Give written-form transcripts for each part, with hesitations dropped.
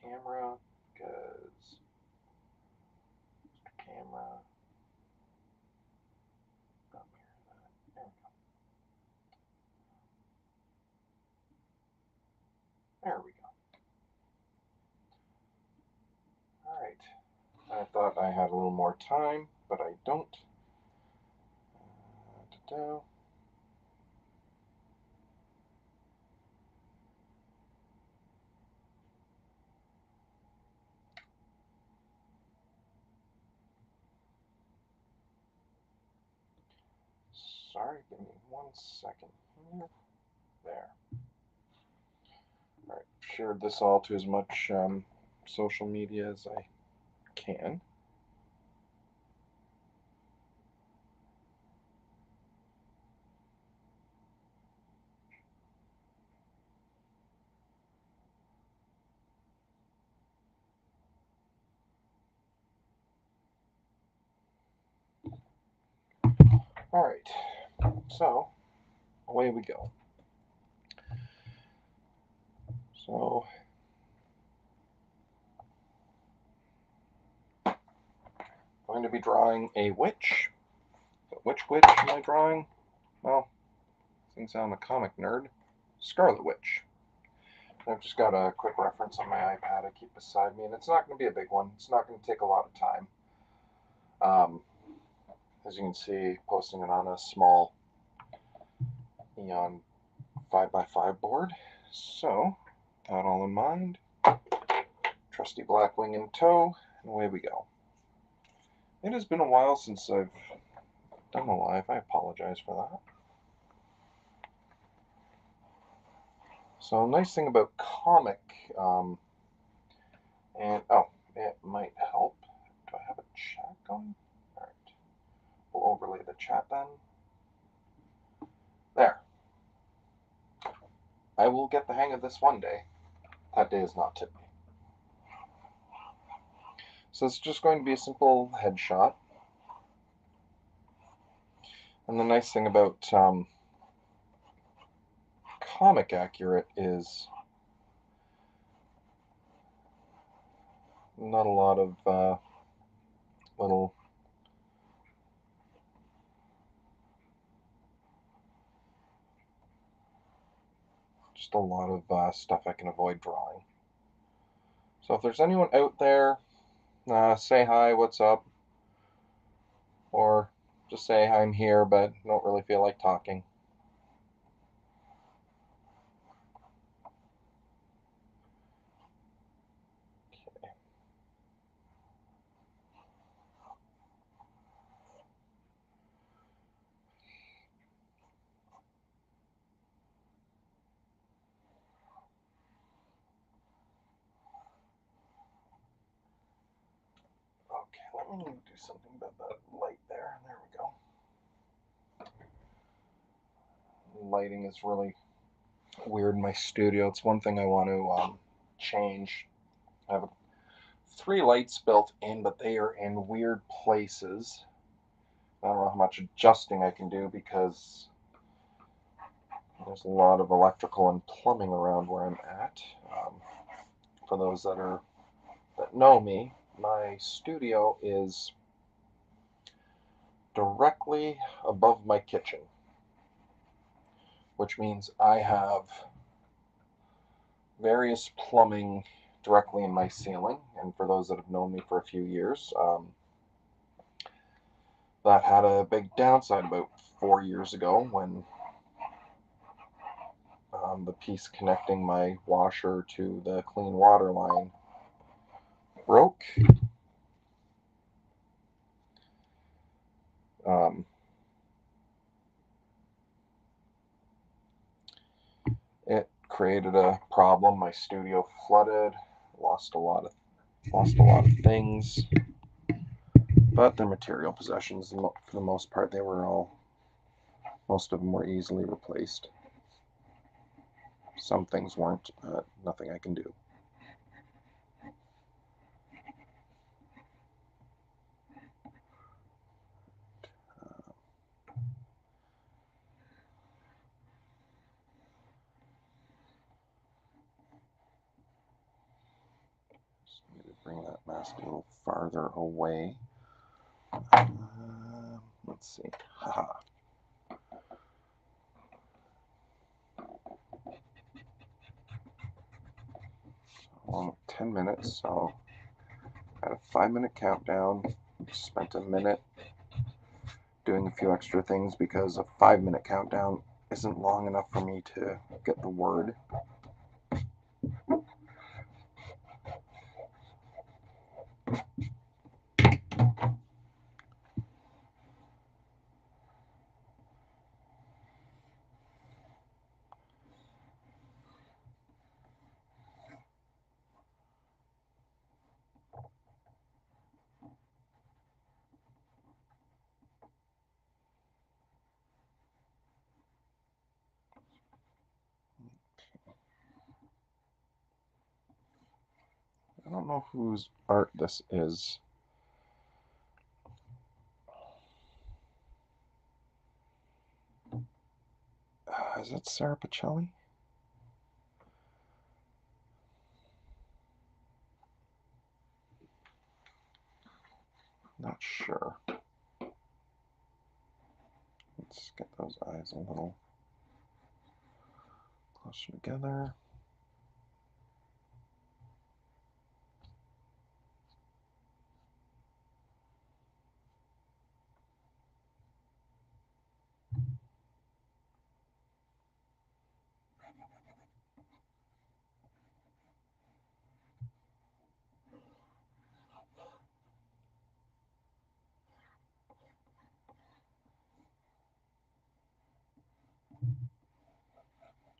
camera, because camera, oh, there we go. There we go. All right. I thought I had a little more time, but I don't. Da-da. Sorry, give me 1 second here. There. All right. Shared this all to as much social media as I can. All right. So away we go. So I'm going to be drawing a witch. But which witch am I drawing? Well, since I'm a comic nerd, Scarlet Witch. I've just got a quick reference on my iPad I keep beside me, and it's not going to be a big one. It's not going to take a lot of time. Um, as you can see, posting it on a small neon 5x5 board. So, that all in mind, trusty Blackwing in tow, and away we go. It has been a while since I've done a live. I apologize for that. So, nice thing about comic, and oh, it might help. Do I have a chat going? All right, we'll overlay the chat then. There. I will get the hang of this one day. That day is not today. So it's just going to be a simple headshot. And the nice thing about comic accurate is not a lot of little just a lot of stuff I can avoid drawing. So if there's anyone out there, say hi, what's up, or just say I'm here but don't really feel like talking. Okay, let me do something about that light there. There we go. Lighting is really weird in my studio. It's one thing I want to change. I have 3 lights built in, but they are in weird places. I don't know how much adjusting I can do because there's a lot of electrical and plumbing around where I'm at. For those that know me, my studio is directly above my kitchen, which means I have various plumbing directly in my ceiling. And for those that have known me for a few years, that had a big downside about 4 years ago when the piece connecting my washer to the clean water line broke. Um, it created a problem. My studio flooded, lost a lot of things, but they're material possessions. For the most part, most of them were easily replaced. Some things weren't, but nothing I can do. bring that mask a little farther away. Let's see. Haha. Well, 10 minutes, so I had a 5-minute countdown. Spent a minute doing a few extra things because a 5-minute countdown isn't long enough for me to get the word. I don't know whose art this is. Is that Sarah Pacelli? Not sure. Let's get those eyes a little closer together.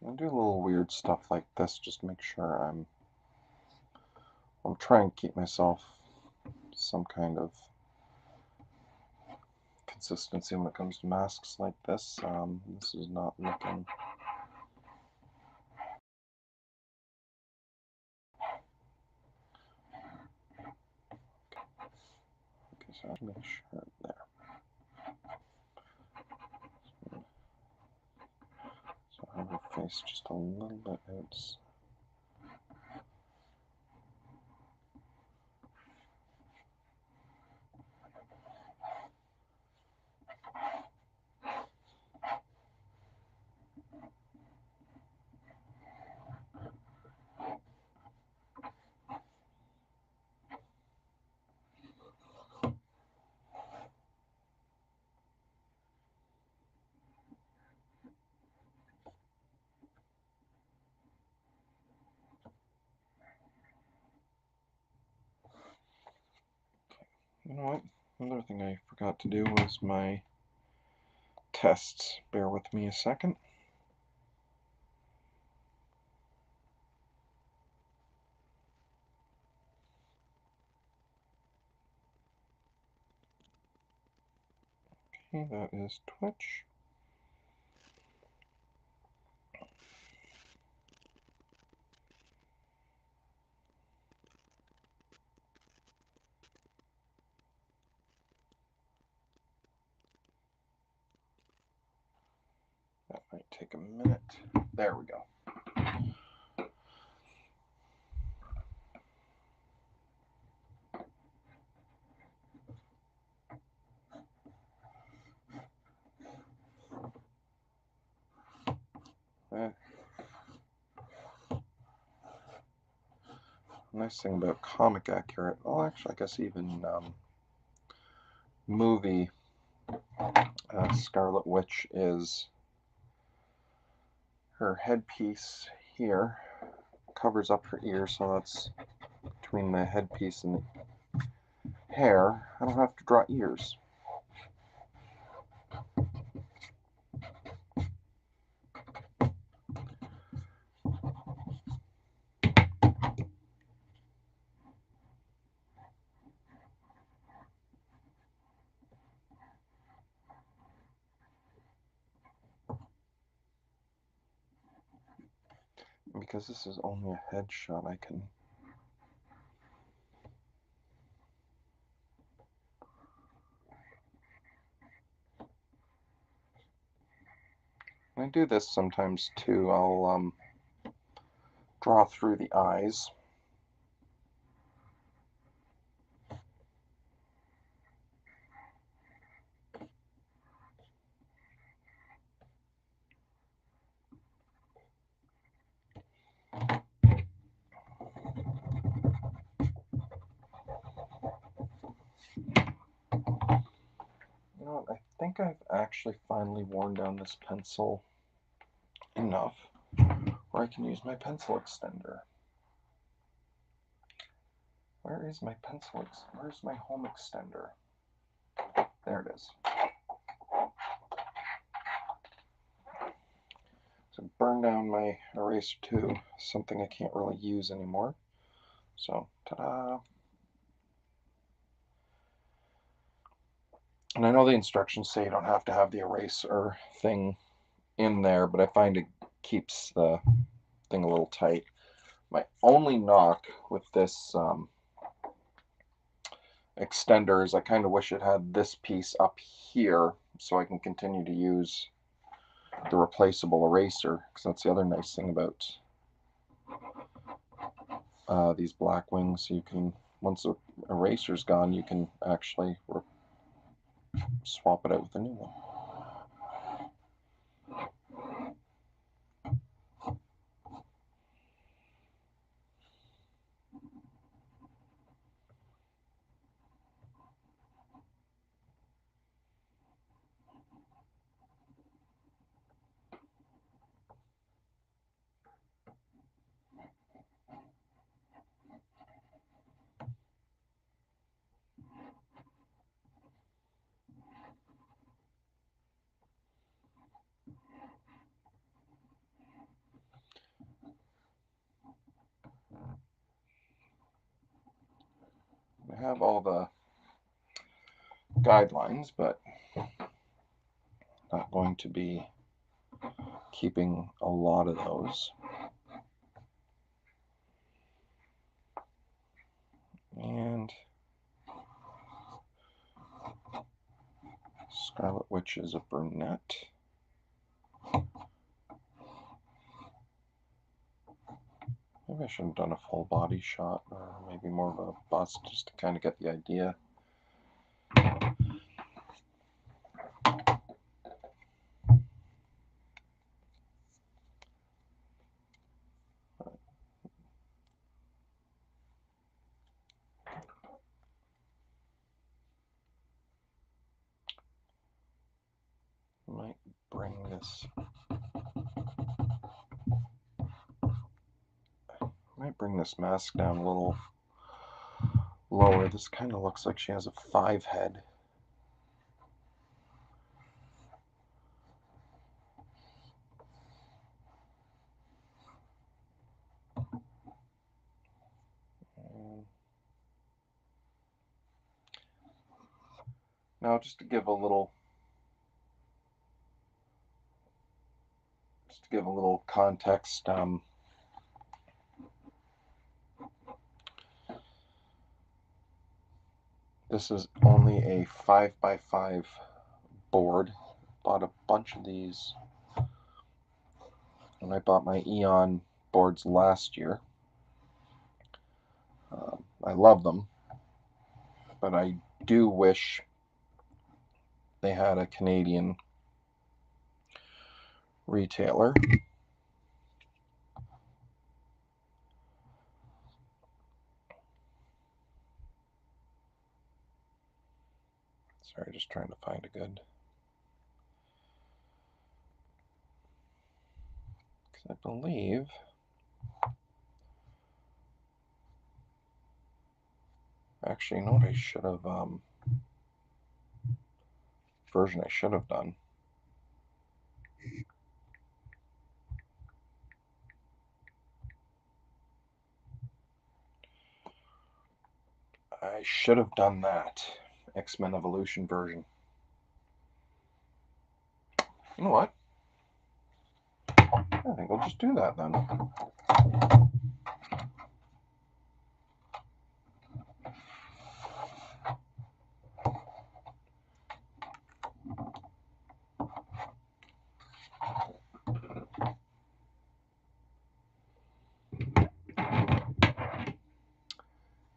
I do a little weird stuff like this just to make sure I'm trying to keep myself some kind of consistency when it comes to masks like this. This is not looking. Okay, so I'll make sure there. So I have her face just a little bit outside. You know what? Another thing I forgot to do was my tests. Bear with me a second. Okay, that is Twitch. That might take a minute. There we go. Nice thing about comic accurate, well actually I guess even movie Scarlet Witch is her headpiece here covers up her ear, so that's between the headpiece and the hair. I don't have to draw ears. Because this is only a headshot, I can I do this sometimes too. I'll draw through the eyes. think I've actually finally worn down this pencil enough where I can use my pencil extender. Where is my pencil? Where's my home extender? There it is. So burn down my eraser to something I can't really use anymore. So, ta-da! And I know the instructions say you don't have to have the eraser thing in there, but I find it keeps the thing a little tight. My only knock with this extender is I kind of wish it had this piece up here so I can continue to use the replaceable eraser, because that's the other nice thing about these black wings. You can, once the eraser's gone, you can actually swap it out with a new one. I have all the guidelines, but not going to be keeping a lot of those. And Scarlet Witch is a brunette. Maybe I should have done a full body shot, or maybe more of a bust, just to kind of get the idea. Might bring this. Might bring this mask down a little lower. This kind of looks like she has a 5 head. Now, just to give a little context, this is only a 5x5 board. Bought a bunch of these when I bought my Eon boards last year. I love them, but I do wish they had a Canadian retailer. Sorry, just trying to find a good. Because I believe actually, you know what I should have version I should have done. I should have done that X-Men Evolution version. You know what? I think we'll just do that then.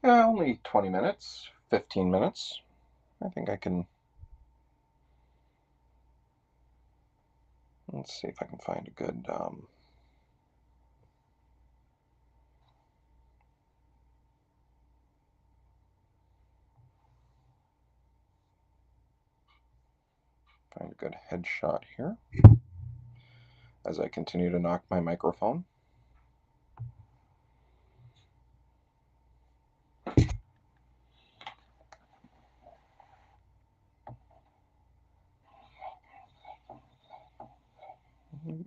Yeah, only 20 minutes, 15 minutes. I think I can. Let's see if I can find a good. Find a good headshot here as I continue to knock my microphone.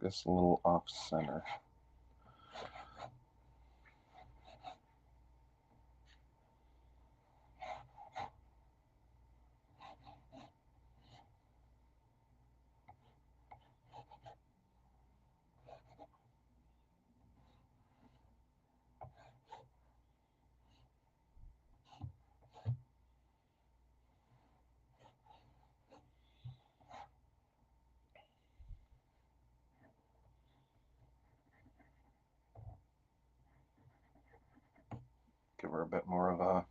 This a little off center. Give her a bit more of a...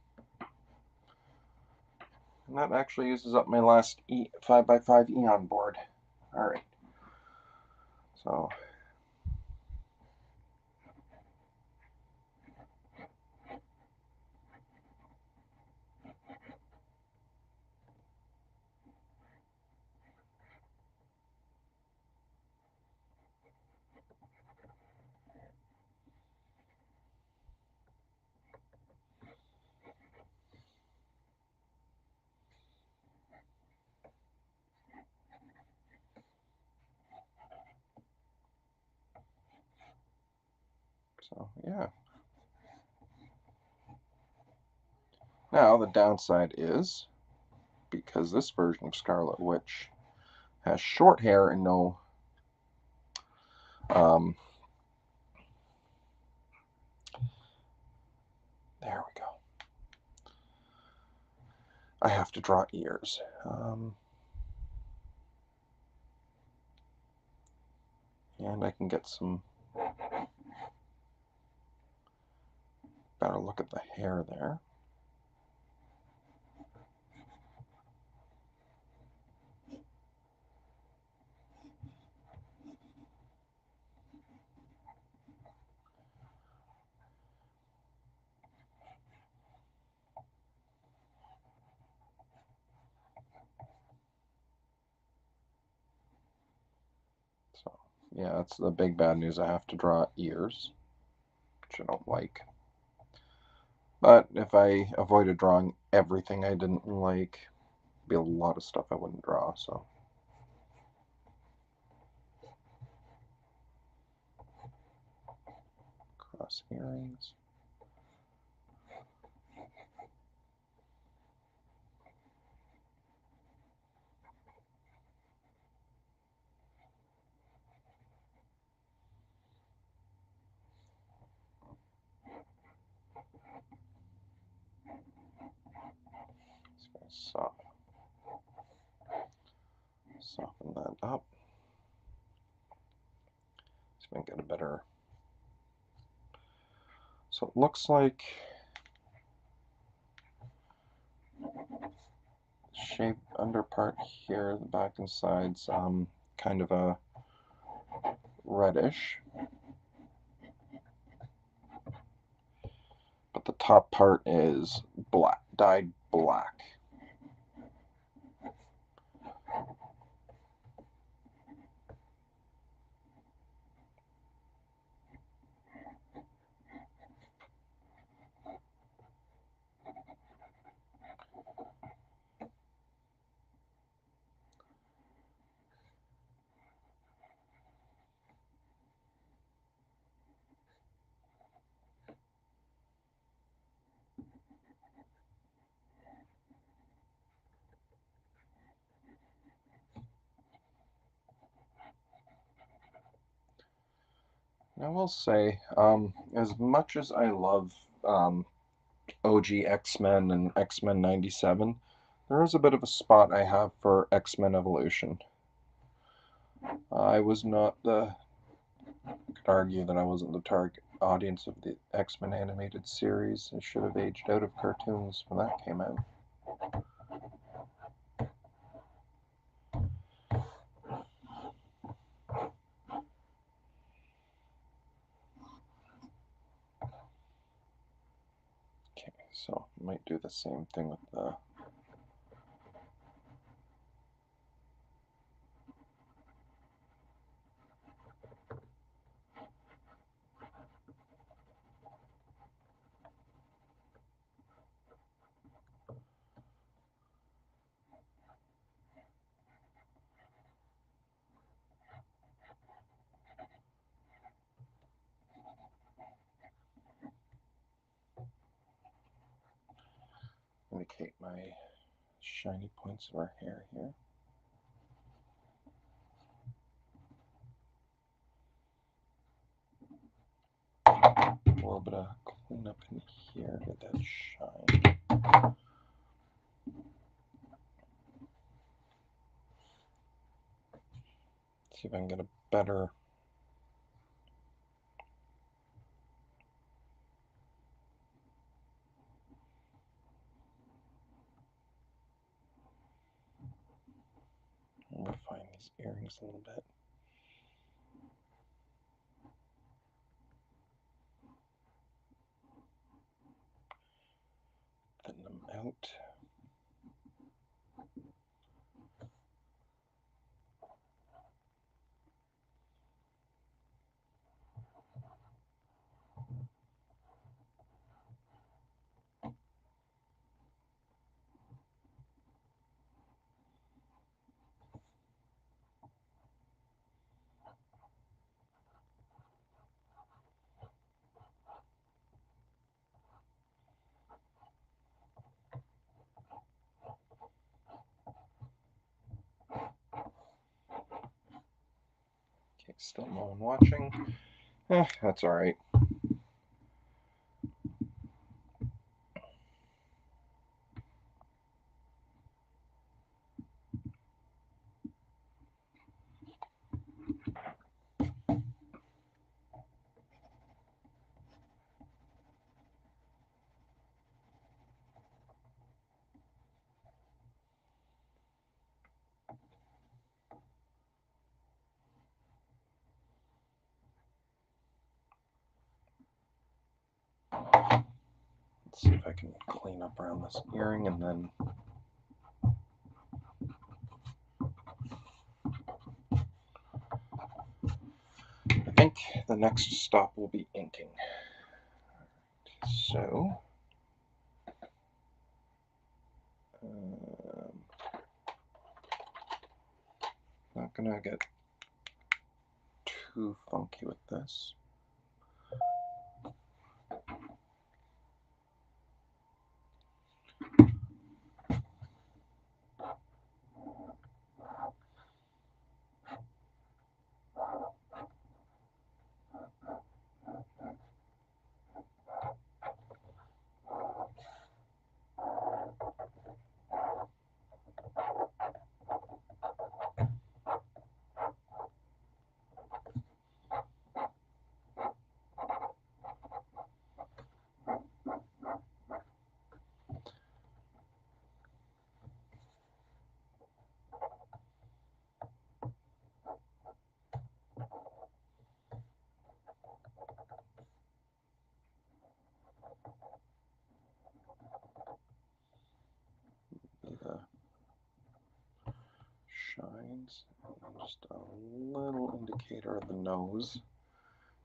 And that actually uses up my last 5x5 Eon board. Alright. So... So, yeah. Now, the downside is, because this version of Scarlet Witch has short hair and no there we go. I have to draw ears. And I can get some better look at the hair there. So, yeah, that's the big bad news. I have to draw ears, which I don't like. But if I avoided drawing everything I didn't like, it'd be a lot of stuff I wouldn't draw, so. Cross earrings. Soften that up. Just make it a better. So it looks like shaped under part here, the back and sides, kind of a reddish. But the top part is black, dyed black. I will say, as much as I love OG X-Men and X-Men 97, there is a bit of a spot I have for X-Men Evolution. I was not the... I could argue that I wasn't the target audience of the X-Men animated series. I should have aged out of cartoons when that came out. Okay, so I might do the same thing with the indicate my shiny points of our hair here. A little bit of cleanup in here, get that shine. See if I can get a better refine these earrings a little bit. Thin them out. Okay, still no one watching. That's all right. Let's see if I can clean up around this earring, and then I think the next stop will be inking. So, not gonna get too funky with this. The shines, and just a little indicator of the nose.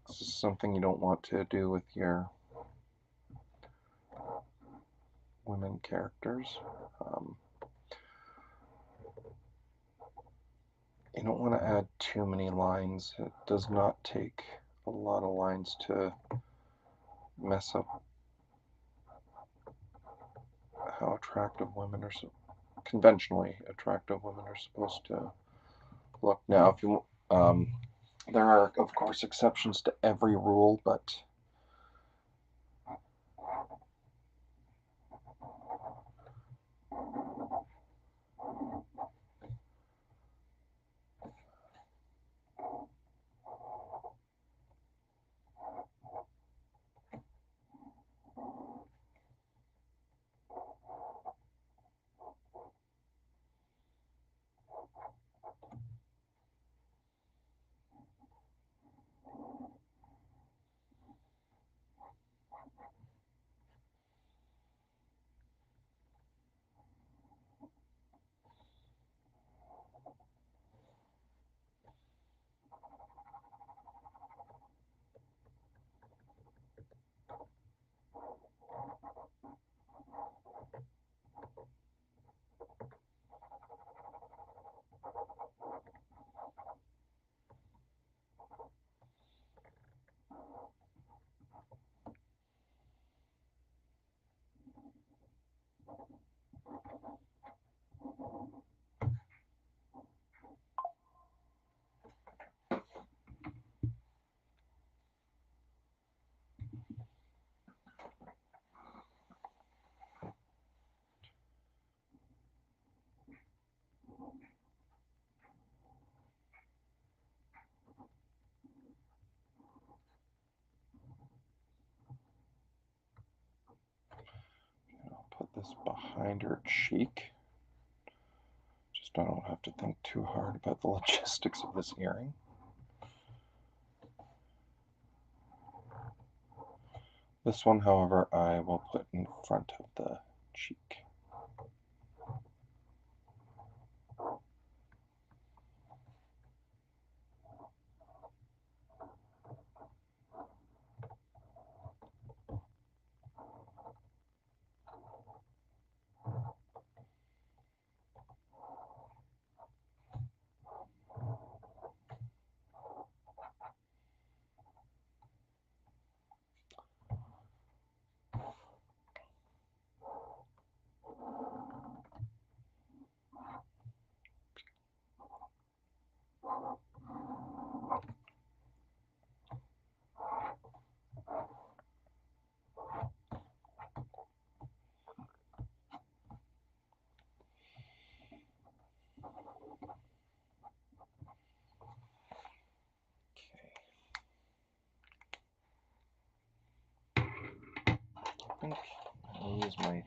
This is something you don't want to do with your women characters. You don't want to add too many lines. It does not take a lot of lines to mess up how attractive women are, conventionally attractive women are supposed to look. Now, if you, there are of course exceptions to every rule, but behind her cheek. Just I don't have to think too hard about the logistics of this earring. This one, however, I will put in front of the cheek. I think I'll use my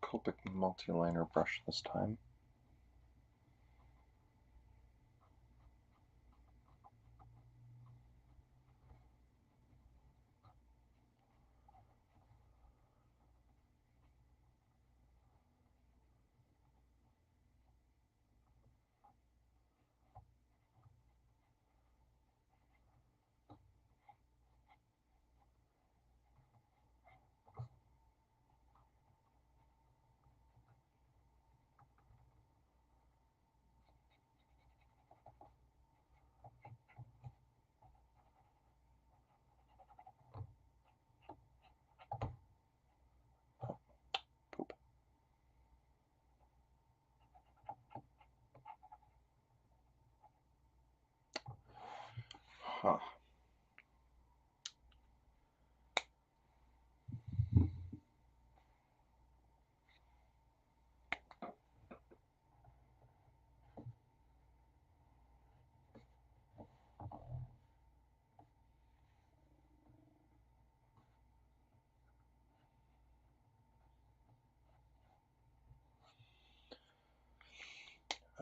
Copic multi-liner brush this time. Poop. Huh.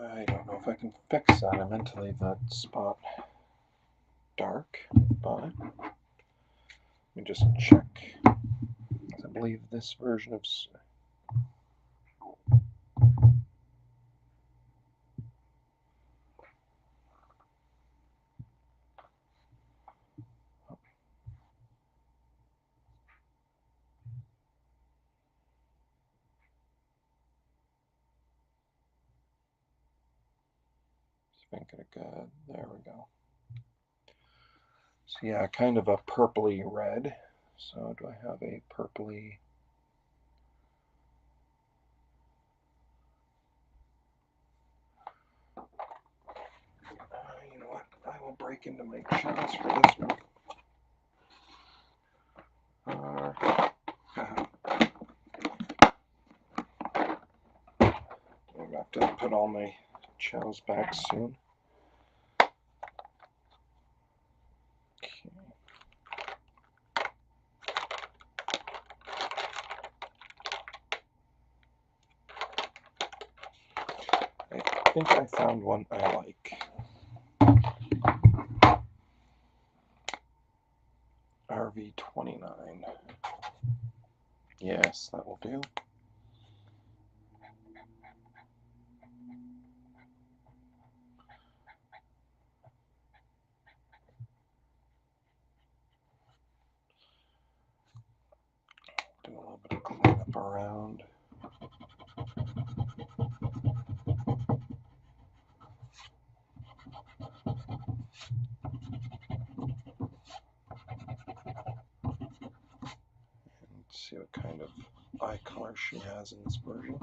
I don't know if I can fix that. I meant to leave that spot dark, but let me just check. I believe this version of make it a good. There we go. So yeah, kind of a purpley red. So do I have a purpley? You know what? I will break into my channels for this one. I'm gonna have to put all my chows back soon. I think I found one I like. RV29. Yes, that will do. Do a little bit of cleanup around. See what kind of eye color she has in this version.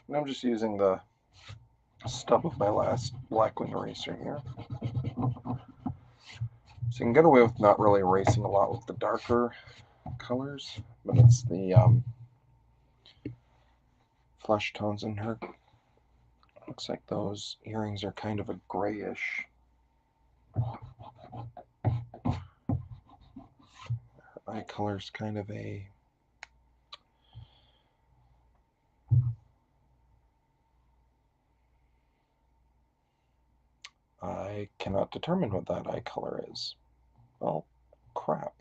And I'm just using the stub of my last Blackwing eraser here. So you can get away with not really erasing a lot with the darker colors, but it's the flesh tones in her Looks like those earrings are kind of a grayish. Her eye color's kind of a I cannot determine what that eye color is. Well, crap.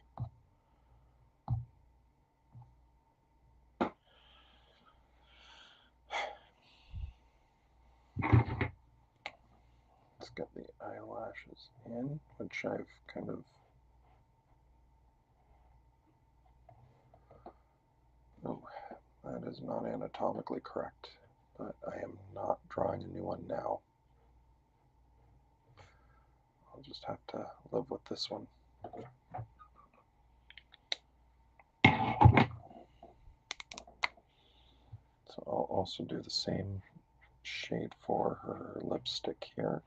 Let's get the eyelashes in, which I've kind of... Oh, that is not anatomically correct, but I am not drawing a new one now. I'll just have to live with this one. So I'll also do the same shade for her lipstick here.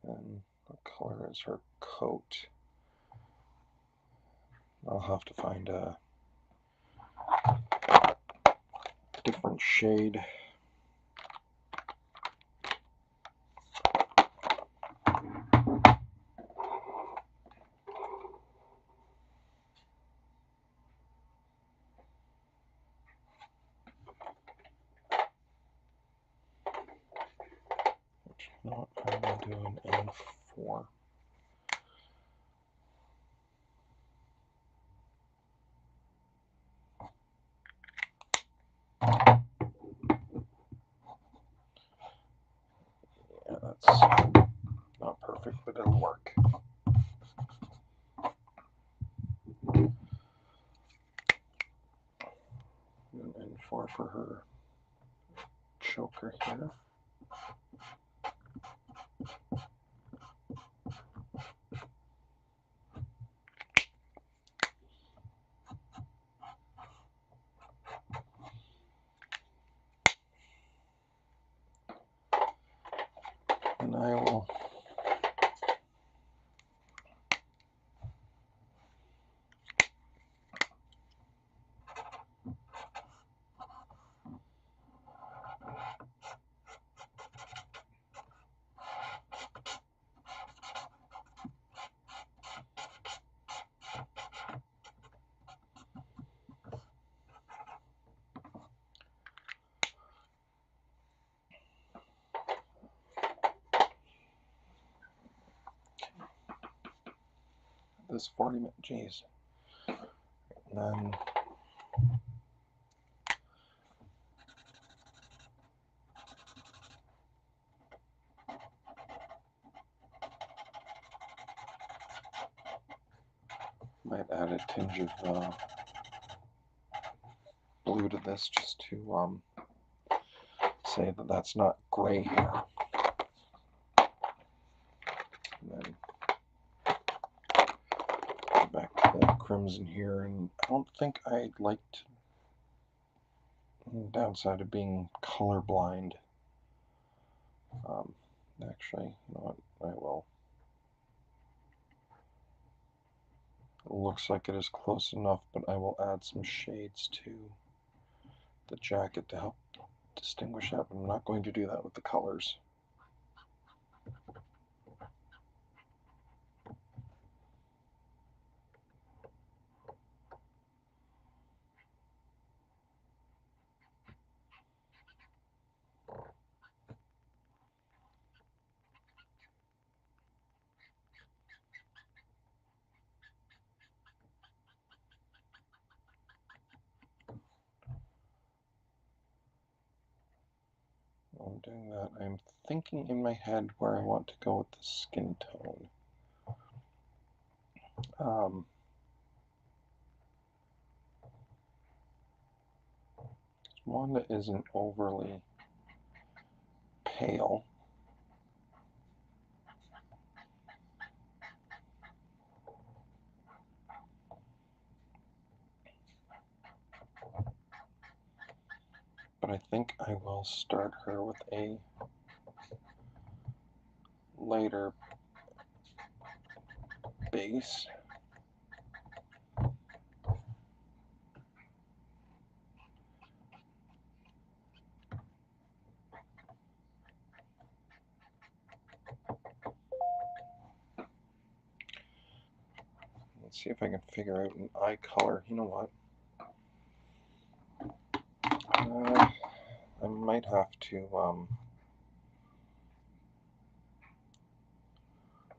And what color is her coat? I'll have to find a different shade. No, I'm going to do an N4. Yeah, that's not perfect, but it'll work. An N4 for her choker here. And I will this 40-minute, geez. And then might add a tinge of blue to this just to say that that's not gray hair. And then back to the crimson here, and I don't think I'd like to, downside of being colorblind. Actually, you know what, I will. It looks like it is close enough, but I will add some shades to the jacket to help distinguish that, but I'm not going to do that with the colors. While I'm doing that, I'm thinking in my head where I want to go with the skin tone. One that isn't overly pale. but I think I will start her with a lighter base. Let's see if I can figure out an eye color. You know what? I might have to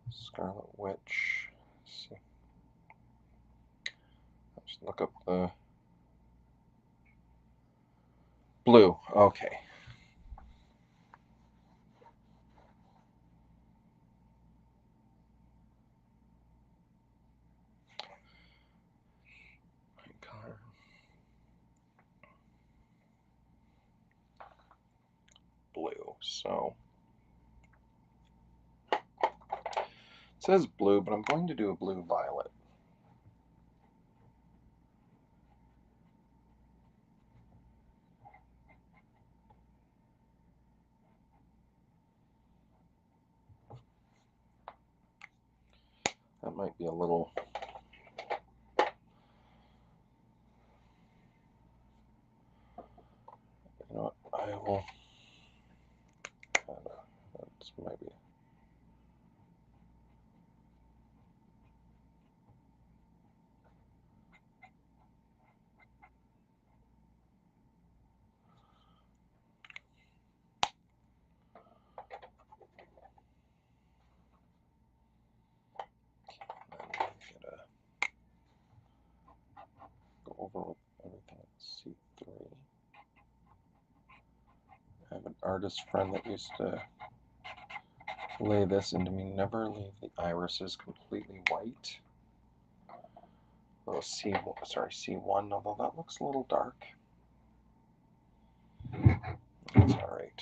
Scarlet Witch. Let's see. I'll just look up the blue. Okay. Color. Blue. So it says blue, but I'm going to do a blue violet. That might be a little. You know what? I will. That's maybe. Go over everything at C3. I have an artist friend that used to lay this into me. Never leave the irises completely white. Oh, C1, although that looks a little dark. That's all right.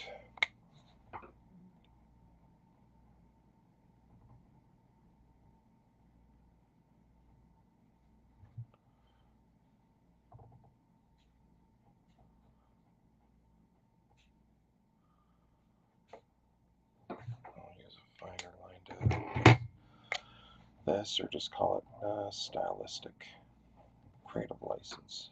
I'll use a finer line to this, or just call it stylistic creative license.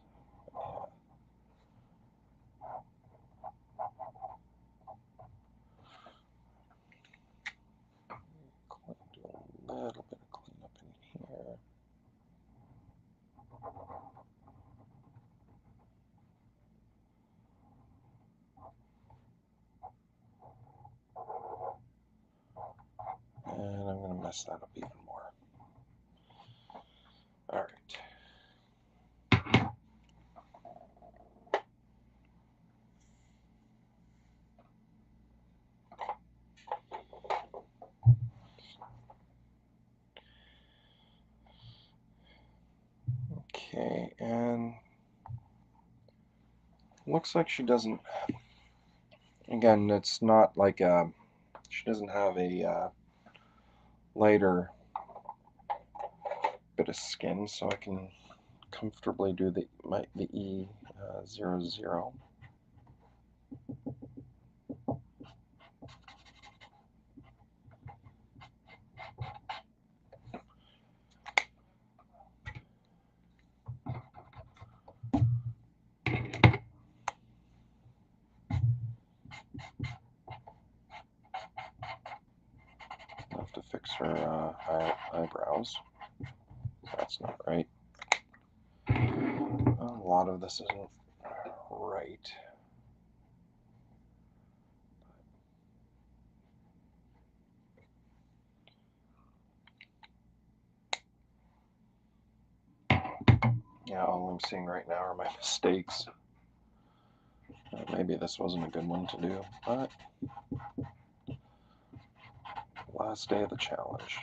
Do a little bit of cleanup in here. And I'm going to mess that up even more. All right. Okay, and looks like she doesn't, again, it's not like she doesn't have a lighter bit of skin, so I can comfortably do the E00. I have to fix her eyebrows. That's not right. A lot of this isn't right. Yeah, all I'm seeing right now are my mistakes. Maybe this wasn't a good one to do, but last day of the challenge.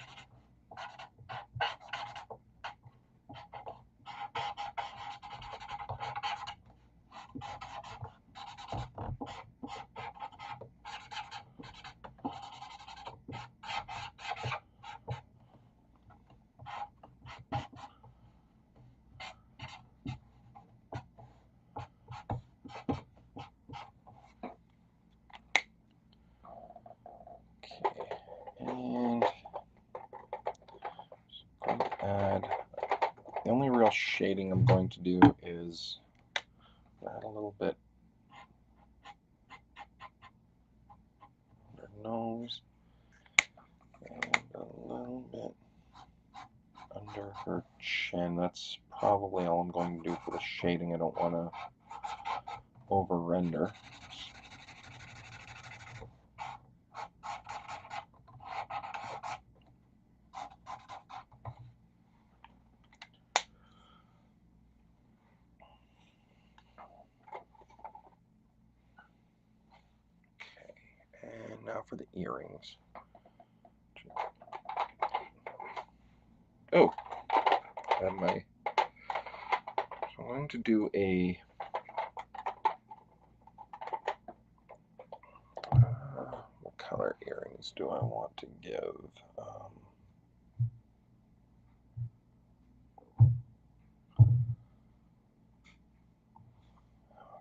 last shading I'm going to do is add a little bit under her nose and a little bit under her chin. That's probably all I'm going to do for the shading. I don't want to over render. And now for the earrings. Oh, I have my. So I'm going to do a. What color earrings do I want to give?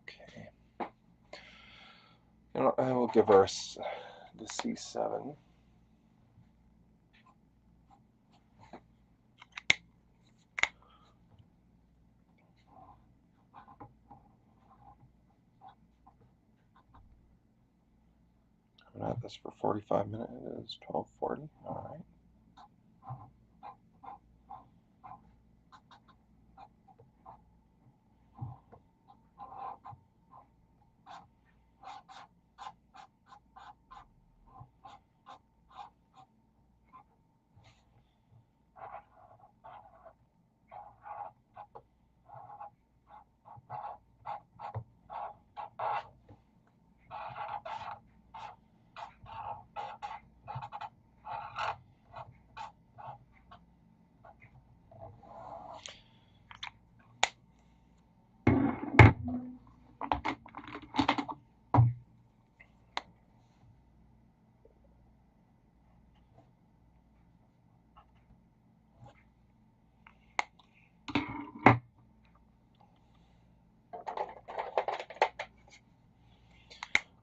Okay. You know, I will give her the C7. I'm at this for 45 minutes. It is 12:40. All right.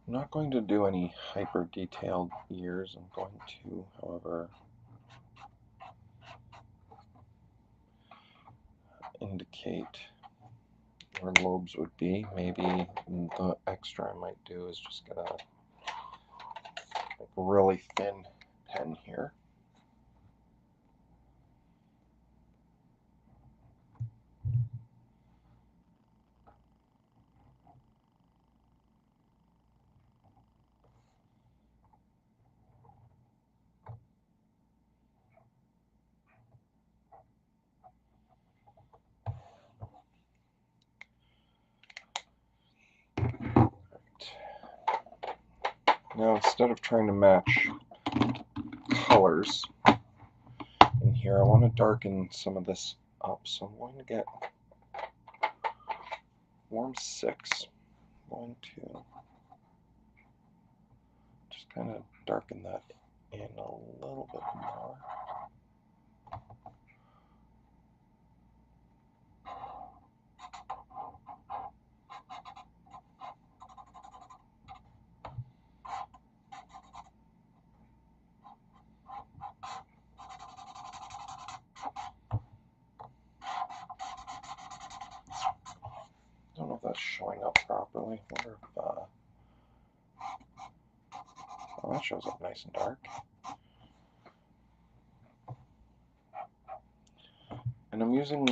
I'm not going to do any hyper detailed ears. I'm going to, however, indicate where lobes would be. Maybe the extra I might do is just get a really thin pen here. Now, instead of trying to match colors in here, I want to darken some of this up. So I'm going to get warm 6. I'm going to just kind of darken that in a little bit more. I don't know if that's showing up properly. I wonder if, oh, that shows up nice and dark. And I'm using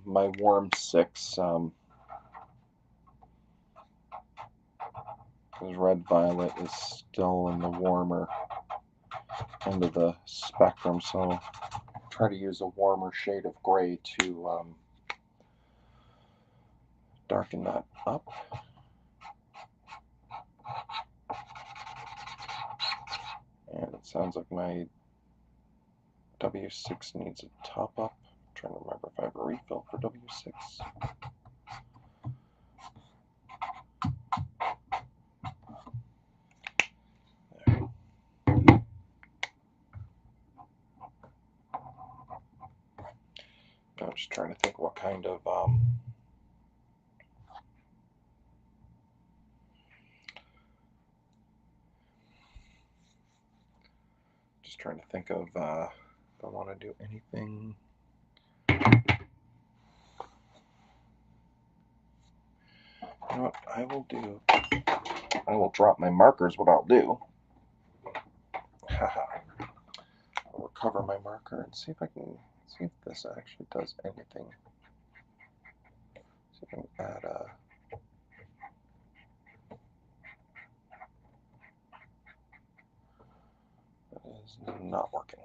my warm 6, because red violet is still in the warmer end of the spectrum, so try to use a warmer shade of gray to darken that up. And it sounds like my W6 needs a top up. I'm trying to remember if I have a refill for W6. There. I'm just trying to think what kind of trying to think of if I want to do anything know what I will do? I will drop my markers, what I'll do. Haha. I'll recover my marker and see if I can see if this actually does anything. See if I can add a... That is not working.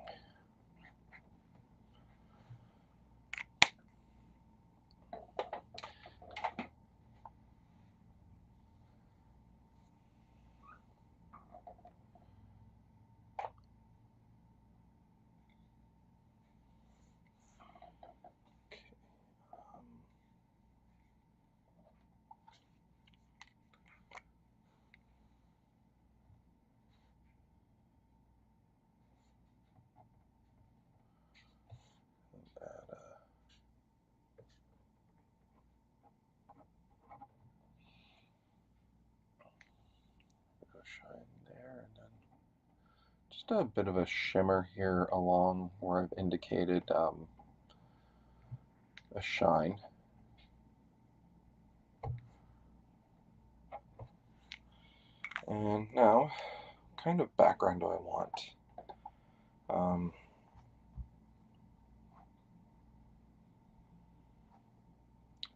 Add a shine there, and then just a bit of a shimmer here along where I've indicated a shine. And now, what kind of background do I want?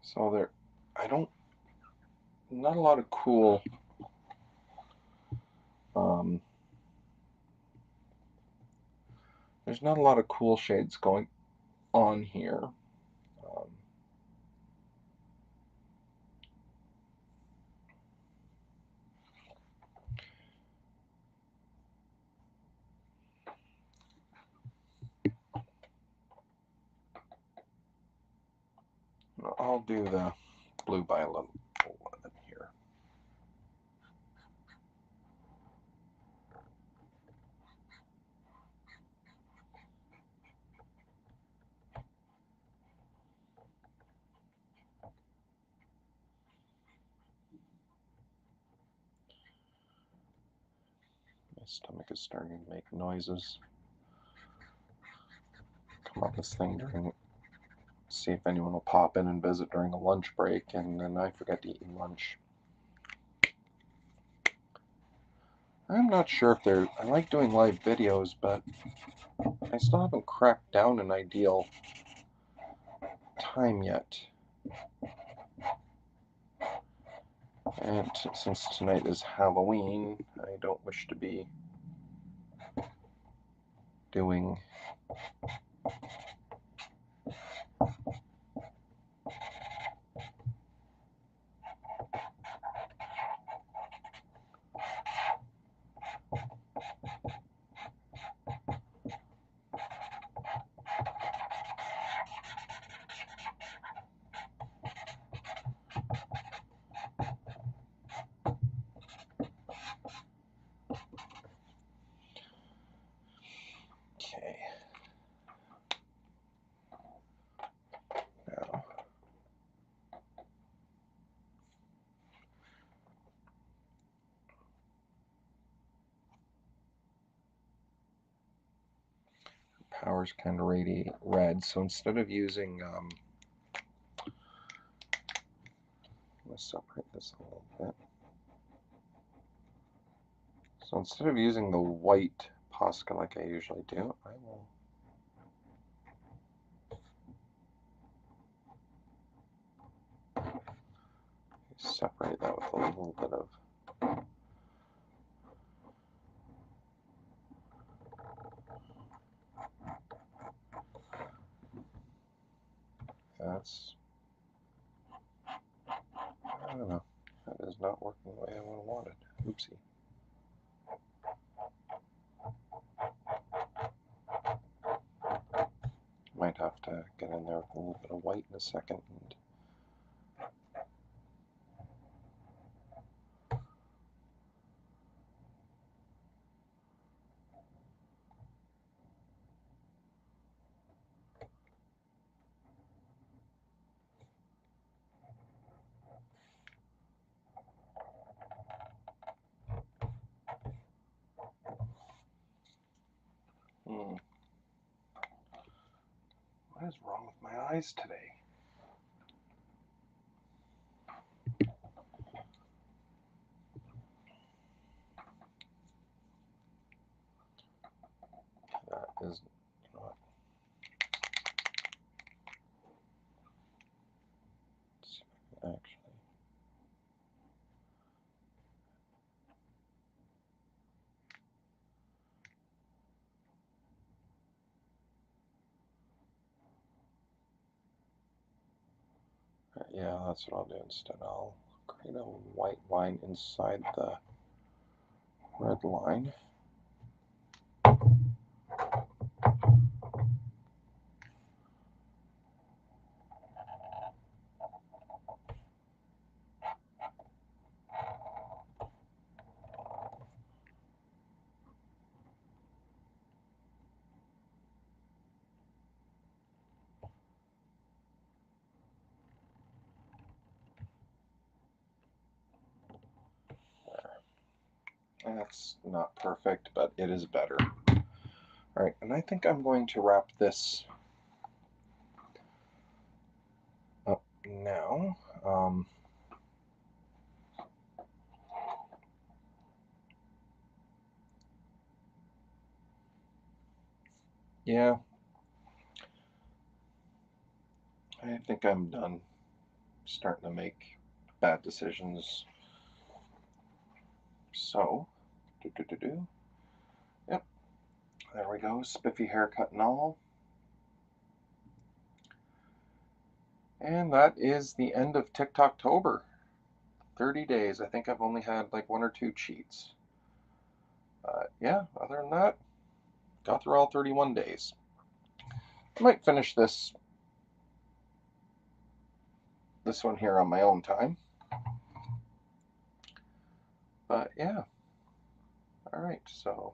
So there, not a lot of cool, there's not a lot of cool shades going on here. I'll do the blue by a little here. My stomach is starting to make noises. Come up with this thing during, see if anyone will pop in and visit during a lunch break, and then I forget to eat lunch. I'm not sure if they're, I like doing live videos, but I still haven't cracked down an ideal time yet. And since tonight is Halloween, I don't wish to be doing okay. Now, power's kind of radiate red, so instead of using, let's separate this a little bit. So instead of using the white Posca like I usually do, I will separate that with a little bit of that's, I don't know, that is not working the way I would have wanted. Oopsie. Might have to get in there with a little bit of white in a second. What is wrong with my eyes today? is, you know what? Let's see if I can actually. Yeah, that's what I'll do instead. I'll create a white line inside the red line. That's not perfect, but it is better. All right, and I think I'm going to wrap this up now. Yeah, I think I'm done starting to make bad decisions. So, yep, there we go, spiffy haircut and all. And that is the end of Tic Toc Tober. 30 days. I think I've only had like 1 or 2 cheats. Yeah, other than that, got through all 31 days. I might finish this one here on my own time. But yeah. All right, so